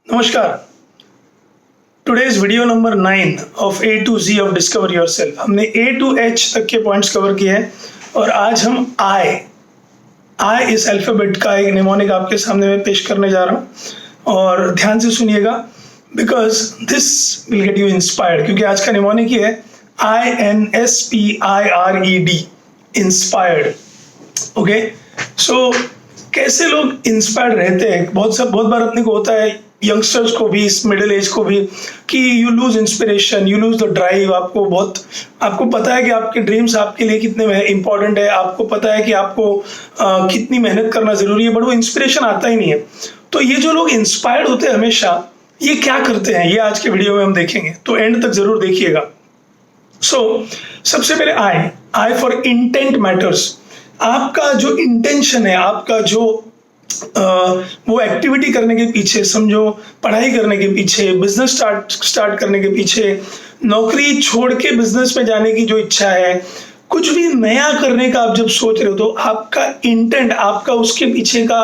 नमस्कार। Today is video number 9 of A to G of discover yourself. हमने A to H तक के points cover किए हैं और आज हम आई इस अल्फाबेट का एक निमोनिक आपके सामने में पेश करने जा रहा हूँ और ध्यान से सुनिएगा because this will get you inspired. क्योंकि आज का निमोनिक ही है INSPIRED, इंस्पायर्ड। ओके, सो कैसे लोग इंस्पायर्ड रहते हैं? बहुत बार अपने को होता है, यंगस्टर्स को भी, इस मिडिल एज को भी, कि you lose inspiration, you lose the drive. आपको पता है कि आपके ड्रीम्स आपके लिए कितने इंपॉर्टेंट है, आपको पता है कि आपको कितनी मेहनत करना जरूरी है, बट वो इंस्पिरेशन आता ही नहीं है। तो ये जो लोग इंस्पायर्ड होते हैं हमेशा, ये क्या करते हैं, ये आज के वीडियो में हम देखेंगे, तो एंड तक जरूर देखिएगा। सबसे पहले आई फॉर इंटेंट मैटर्स। आपका जो इंटेंशन है, आपका जो वो एक्टिविटी करने के पीछे, समझो पढ़ाई करने के पीछे, बिजनेस स्टार्ट करने के पीछे, नौकरी छोड़ के बिजनेस में जाने की जो इच्छा है, कुछ भी नया करने का आप जब सोच रहे हो, तो आपका इंटेंट, आपका उसके पीछे का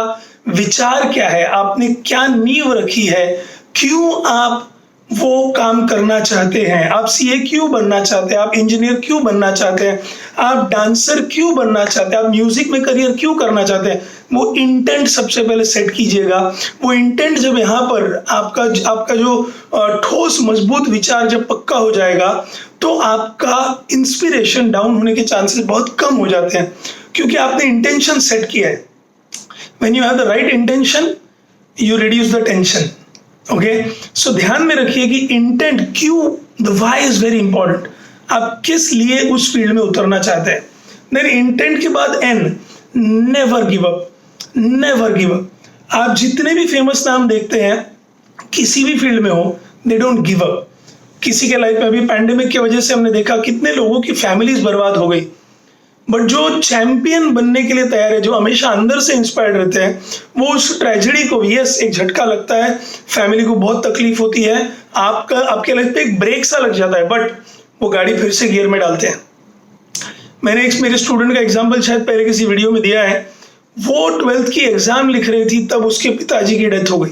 विचार क्या है, आपने क्या नींव रखी है, क्यों आप वो काम करना चाहते हैं, आप सीए क्यों बनना चाहते हैं, आप इंजीनियर क्यों बनना चाहते हैं, आप डांसर क्यों बनना चाहते हैं, आप म्यूजिक में करियर क्यों करना चाहते हैं, वो इंटेंट सबसे पहले सेट कीजिएगा। वो इंटेंट जब यहाँ पर आपका जो ठोस मजबूत विचार जब पक्का हो जाएगा, तो आपका इंस्पिरेशन डाउन होने के चांसेस बहुत कम हो जाते हैं, क्योंकि आपने इंटेंशन सेट किया है। When you have the right intention, you reduce the tension. Okay, so ध्यान में रखिए कि इंटेंट, क्यों, the why is very important. आप किस लिए उस फील्ड में उतरना चाहते हैं। देन इंटेंट के बाद N, never give up, never give up. आप जितने भी फेमस नाम देखते हैं किसी भी फील्ड में हो, दे डोंट गिव अप। किसी के लाइफ में अभी पैंडेमिक की वजह से हमने देखा कितने लोगों की फैमिलीज बर्बाद हो गई, बट जो चैंपियन बनने के लिए तैयार है, जो हमेशा अंदर से इंस्पायर्ड रहते हैं, वो उस ट्रेजेडी को, यस एक झटका लगता है, फैमिली को बहुत तकलीफ होती है, आपके लाइफ पे एक ब्रेक सा लग जाता है, बट वो गाड़ी फिर से गियर में डालते हैं। मैंने एक मेरे स्टूडेंट का एग्जाम्पल शायद पहले किसी वीडियो में दिया है। वो 12th की एग्जाम लिख रही थी, तब उसके पिताजी की डेथ हो गई।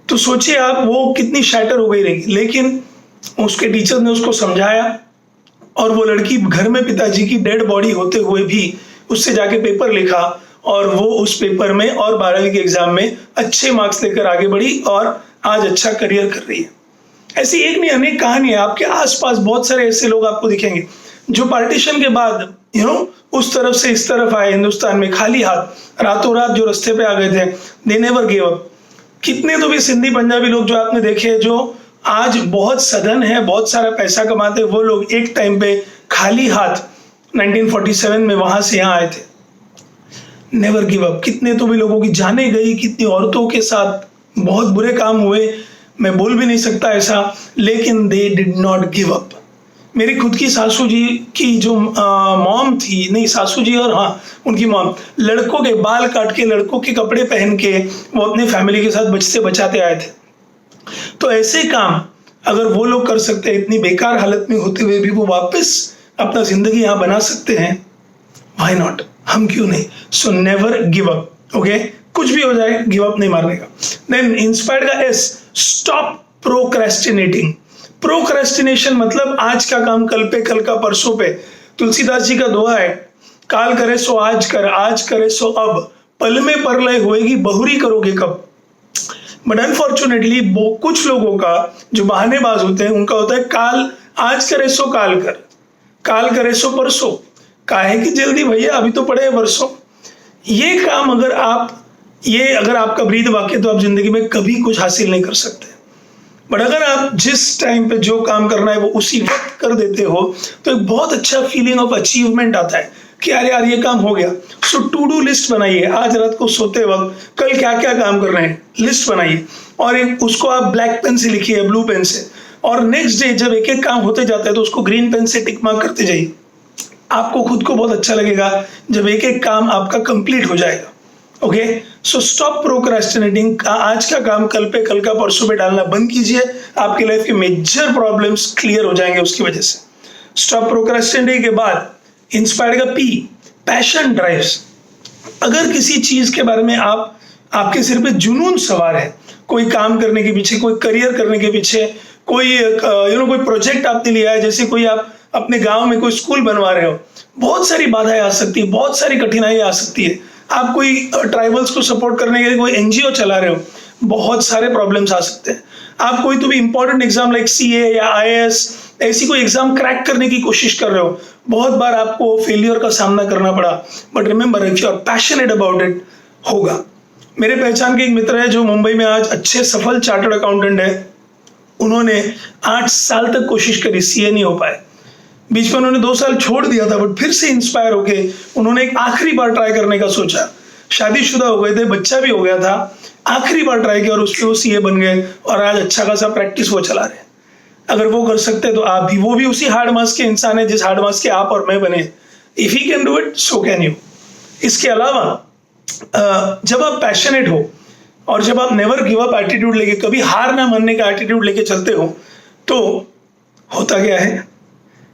तो सोचिए आप, वो कितनी शैटर हो गई रहेगी, लेकिन उसके टीचर ने उसको समझाया और वो लड़की घर में पिताजी की डेड बॉडी होते हुए भी उससे जाके पेपर लिखा और वो उस पेपर में और 12वीं के एग्जाम में अच्छे मार्क्स लेकर आगे बढ़ी और आज अच्छा करियर कर रही है। ऐसी एक नहीं अनेक कहानी है। आपके आसपास बहुत सारे ऐसे लोग आपको दिखेंगे जो पार्टीशन के बाद उस तरफ से इस तरफ आए हिंदुस्तान में खाली हाथ, रातों रात जो रास्ते पे आ गए थे, दे नेवर गिव अप। कितने तो भी सिंधी पंजाबी लोग जो आपने देखे, जो आज बहुत सधन है, बहुत सारा पैसा कमाते, वो लोग एक टाइम पे खाली हाथ 1947 में वहां से यहाँ आए थे। Never give up. कितने तो भी लोगों की जाने गई, कितनी औरतों के साथ बहुत बुरे काम हुए, मैं बोल भी नहीं सकता ऐसा, लेकिन they did not give up. मेरी खुद की सासू जी की जो मॉम थी, नहीं सासू जी और हाँ उनकी मॉम, लड़कों के बाल काट के, लड़कों के कपड़े पहन के वो अपने फैमिली के साथ बचते बचाते आए थे। तो ऐसे काम अगर वो लोग कर सकते हैं, इतनी बेकार हालत में होते हुए भी वो वापस अपना जिंदगी यहाँ बना सकते हैं, व्हाई नॉट, हम क्यों नहीं। So never give up. Okay, कुछ भी हो जाए गिव अप नहीं मारने का। देन इंस्पायर्ड का एस, स्टॉप प्रोक्रेस्टिनेटिंग। प्रोक्रेस्टिनेशन मतलब आज का काम कल पे, कल का परसों पे। तुलसीदास जी का दोहा है, काल करे सो आज कर, आज करे सो अब, पल में परलय होएगी, बहुरी करोगे कब। बट अनफॉर्चुनेटली कुछ लोगों का जो बहानेबाज होते हैं, उनका होता है काल, आज करे सो काल कर, काल करे सो परसों, काहे की जल्दी भैया, अभी तो पड़े हैं बरसों। ये काम अगर आपका ब्रीद वाक्य, तो आप जिंदगी में कभी कुछ हासिल नहीं कर सकते। बट अगर आप जिस टाइम पे जो काम करना है वो उसी वक्त कर देते हो, तो एक बहुत अच्छा फीलिंग ऑफ अचीवमेंट आता है कि अरे यार ये काम हो गया। सो टू डू लिस्ट बनाइए, आज रात को सोते वक्त कल क्या क्या काम करना है लिस्ट बनाइए, और उसको आप ब्लैक पेन से लिखिए, ब्लू पेन से, और नेक्स्ट डे जब एक एक काम होते जाता है तो उसको ग्रीन पेन से टिक मार्क करते जाइए। आपको खुद को बहुत अच्छा लगेगा जब एक एक काम आपका कंप्लीट हो जाएगा। Okay, so stop procrastinating. आज का काम कल पे, कल का परसों पे डालना बंद कीजिए, आपकी लाइफ के मेजर प्रॉब्लम्स क्लियर हो जाएंगे उसकी वजह से। स्टॉप प्रोक्रेस्टिनेटिंग के बाद इंस्पायर्ड का पी, पैशन ड्राइव्स। अगर किसी चीज के बारे में आपके सिर पे जुनून सवार है, कोई काम करने के पीछे, कोई करियर करने के पीछे, कोई कोई प्रोजेक्ट आपने लिया है, जैसे कोई आप अपने गांव में कोई स्कूल बनवा रहे हो, बहुत सारी बाधाएं आ सकती है, बहुत सारी कठिनाई आ सकती है। आप कोई ट्राइबल्स को सपोर्ट करने के लिए कोई एनजीओ चला रहे हो, बहुत सारे प्रॉब्लम्स आ सकते हैं। आप कोई तो भी इंपॉर्टेंट एग्जाम लाइक सीए या आईएएस ऐसी कोई एग्जाम क्रैक करने की कोशिश कर रहे हो, बहुत बार आपको फेलियर का सामना करना पड़ा, but remember if you are passionate about it, होगा। मेरे पहचान के एक मित्र है जो मुंबई में आज अच्छे सफल चार्टर्ड अकाउंटेंट है। उन्होंने 8 साल तक कोशिश करी, सीए नहीं हो पाए। बीच में उन्होंने 2 साल छोड़ दिया था, बट फिर से इंस्पायर होके उन्होंने एक आखिरी बार ट्राई करने का सोचा। शादीशुदा हो गए थे, बच्चा भी हो गया था, आखिरी बार ट्राई किया और उसके वो सीए बन गए और आज अच्छा खासा प्रैक्टिस वो चला रहे हैं। अगर वो कर सकते हैं तो आप भी, वो भी उसी हार्ड मास के इंसान है जिस हार्ड मास के आप और मैं बने। If he can do it, so can you. इसके अलावा जब आप पैशनेट हो और जब आप नेवर गिव अप एटीट्यूड लेके, कभी हार ना मानने का एटीट्यूड लेके चलते हो, तो होता क्या है,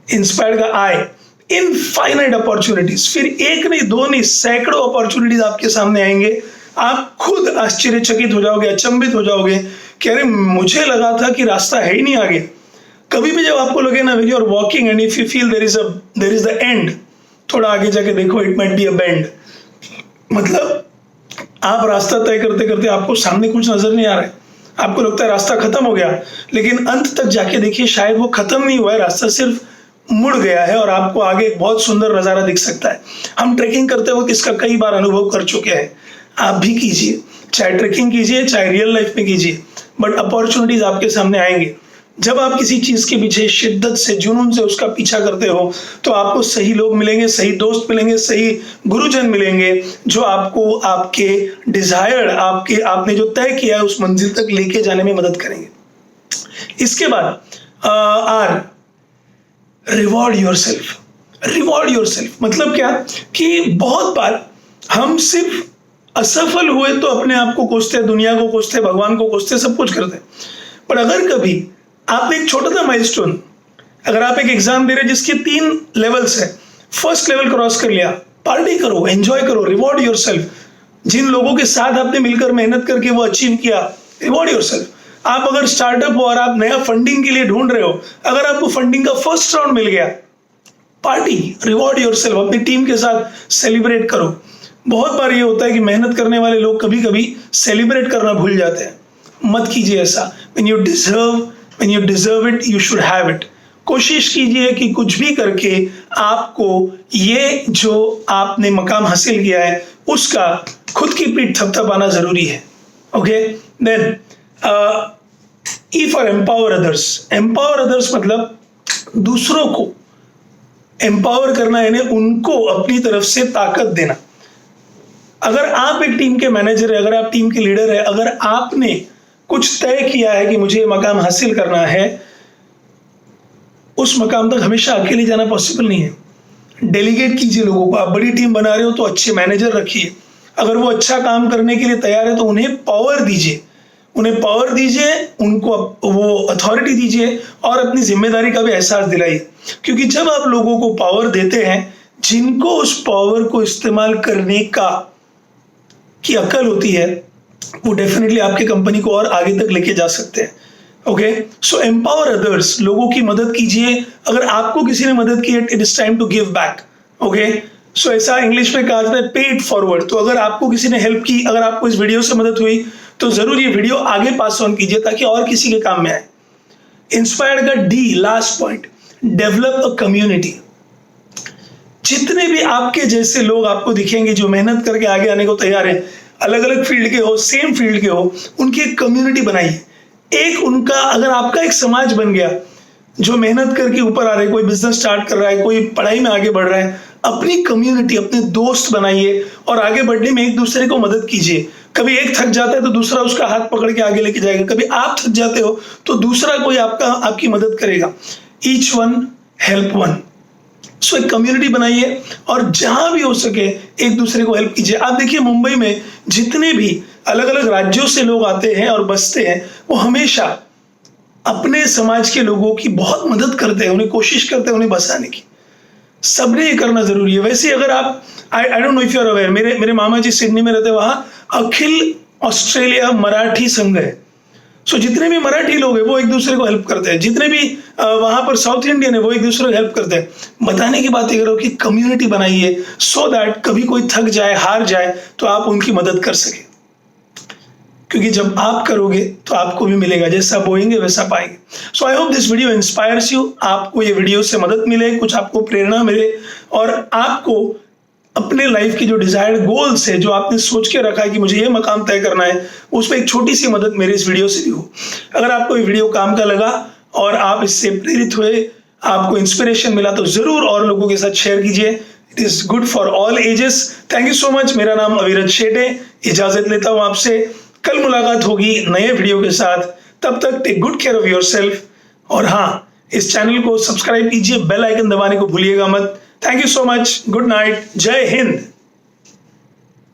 इंस्पायर्ड का आए इनफाइनाइट अपॉर्चुनिटीज, फिर एक नहीं, 2 नहीं, सैकड़ों अपॉर्चुनिटीज आपके सामने आएंगे। आप खुद आश्चर्यचकित हो जाओगे, अचंभित हो जाओगे कि अरे मुझे लगा था कि रास्ता है ही नहीं आगे। कभी भी जब आपको लगे ना, when you are walking and if you feel there is the end, थोड़ा आगे जाके देखो, it might be a bend. मतलब आप रास्ता तय करते करते आपको सामने कुछ नजर नहीं आ रहा है, आपको लगता है रास्ता खत्म हो गया, लेकिन अंत तक जाके देखिए शायद वो खत्म नहीं हुआ है, रास्ता सिर्फ मुड़ गया है और आपको आगे एक बहुत सुंदर नजारा दिख सकता है। हम ट्रेकिंग करते वक्त इसका कई बार अनुभव कर चुके हैं, आप भी कीजिए, चाहे ट्रेकिंग कीजिए चाहे रियल लाइफ में कीजिए, बट अपॉर्चुनिटीज आपके सामने आएंगे। जब आप किसी चीज के पीछे शिद्दत से, जुनून से उसका पीछा करते हो, तो आपको सही लोग मिलेंगे, सही दोस्त मिलेंगे, सही गुरुजन मिलेंगे, जो आपको आपके डिजायर्ड, आपने जो तय किया है उस मंजिल तक लेके जाने में मदद करेंगे। इसके बाद रिवॉर्ड योरसेल्फ। रिवॉर्ड योरसेल्फ मतलब क्या कि बहुत बार हम सिर्फ असफल हुए तो अपने आप को कोसते हैं, दुनिया को कोसते हैं, भगवान को कोसते हैं, सब कुछ करते हैं। पर अगर कभी आपने एक छोटा सा माइलस्टोन, अगर आप एक एग्जाम दे रहे जिसके 3 लेवल्स है, फर्स्ट लेवल क्रॉस कर लिया, पार्टी करो, एंजॉय करो, रिवॉर्ड योरसेल्फ। जिन लोगों के साथ आपने मिलकर मेहनत करके वो अचीव किया, रिवॉर्ड योरसेल्फ। आप अगर स्टार्टअप हो और आप नया फंडिंग के लिए ढूंढ रहे हो, अगर आपको फंडिंग का फर्स्ट राउंड मिल गया, पार्टी, रिवॉर्ड योरसेल्फ, अपनी टीम के साथ सेलिब्रेट करो। बहुत बार ये होता है कि मेहनत करने वाले लोग कभी कभी सेलिब्रेट करना भूल जाते हैं, मत कीजिए ऐसा। when you deserve it, you should have it। कोशिश कीजिए कि कुछ भी करके आपको ये जो आपने मकाम हासिल किया है उसका खुद की पीठ थपथपाना जरूरी है। Okay, then E for empower others. Empower others मतलब दूसरों को एम्पावर करना, यानी उनको अपनी तरफ से ताकत देना। अगर आप एक टीम के मैनेजर है, अगर आप टीम के लीडर है, अगर आपने कुछ तय किया है कि मुझे ये मकाम हासिल करना है, उस मकाम तक हमेशा अकेले जाना पॉसिबल नहीं है। डेलीगेट कीजिए लोगों को। आप बड़ी टीम बना रहे हो तो अच्छे मैनेजर रखिए, अगर वो अच्छा काम करने के लिए तैयार है तो उन्हें पावर दीजिए, उनको वो अथॉरिटी दीजिए और अपनी जिम्मेदारी का भी एहसास दिलाइए। क्योंकि जब आप लोगों को पावर देते हैं, जिनको उस पावर को इस्तेमाल करने की अकल होती है, वो डेफिनेटली आपकी कंपनी को और आगे तक लेके जा सकते हैं। ओके, सो एम्पावर अदर्स, लोगों की मदद कीजिए। अगर आपको किसी ने मदद की, it is time to give back. Okay, so ऐसा इंग्लिश में कहा जाता है पे इट फॉरवर्ड। तो अगर आपको किसी ने हेल्प की, अगर आपको इस वीडियो से मदद हुई, तो जरूर ये वीडियो आगे पास ऑन कीजिए ताकि और किसी के काम में आए। इंस्पायर्ड का D, last point, develop a community. जितने भी आपके जैसे लोग आपको दिखेंगे जो मेहनत करके आगे आने को तैयार है, अलग अलग फील्ड के हो, सेम फील्ड के हो, उनकी एक कम्युनिटी बनाइए। एक उनका, अगर आपका एक समाज बन गया जो मेहनत करके ऊपर आ रहा है, कोई बिजनेस स्टार्ट कर रहा है, कोई पढ़ाई में आगे बढ़ रहा है, अपनी कम्युनिटी, अपने दोस्त बनाइए और आगे बढ़ने में एक दूसरे को मदद कीजिए। कभी एक थक जाता है तो दूसरा उसका हाथ पकड़ के आगे लेके जाएगा, कभी आप थक जाते हो तो दूसरा कोई आपकी मदद करेगा। Each one help one. So एक कम्युनिटी बनाइए और जहां भी हो सके एक दूसरे को हेल्प कीजिए। आप देखिए मुंबई में जितने भी अलग अलग राज्यों से लोग आते हैं और बसते हैं, वो हमेशा अपने समाज के लोगों की बहुत मदद करते हैं, उन्हें कोशिश करते हैं उन्हें बसाने की। सबने ये करना जरूरी है। वैसे अगर आप, I don't know if you are aware, मेरे मामा जी सिडनी में रहते हैं, वहां अखिल ऑस्ट्रेलिया मराठी संघ है। सो जितने भी मराठी लोग हैं वो एक दूसरे को हेल्प करते हैं, जितने भी वहां पर साउथ इंडियन है वो एक दूसरे को हेल्प करते हैं। बताने की बात करो कि कम्युनिटी बनाइए सो दैट कभी कोई थक जाए, हार जाए तो आप उनकी मदद कर सके, क्योंकि जब आप करोगे तो आपको भी मिलेगा, जैसा बोएंगे वैसा पाएंगे। So I hope this video inspires you, आपको ये वीडियो से मदद मिले, कुछ आपको प्रेरणा मिले और आपको अपने लाइफ की जो डिजायर्ड गोल्स है, जो आपने सोच के रखा है कि मुझे ये मकाम तय करना है, उसमें एक छोटी सी मदद मेरे इस वीडियो से भी हो। अगर आपको ये वीडियो काम का लगा और आप इससे प्रेरित हुए, आपको इंस्पिरेशन मिला, तो जरूर और लोगों के साथ शेयर कीजिए। It is good for all ages. Thank you so much. मेरा नाम अविरज शेटे, इजाजत लेता हूं आपसे। कल मुलाकात होगी नए वीडियो के साथ, तब तक take good care of yourself. और हाँ, इस चैनल को सब्सक्राइब कीजिए, बेल आइकन दबाने को भूलिएगा मत। Thank you so much, good night, जय हिंद।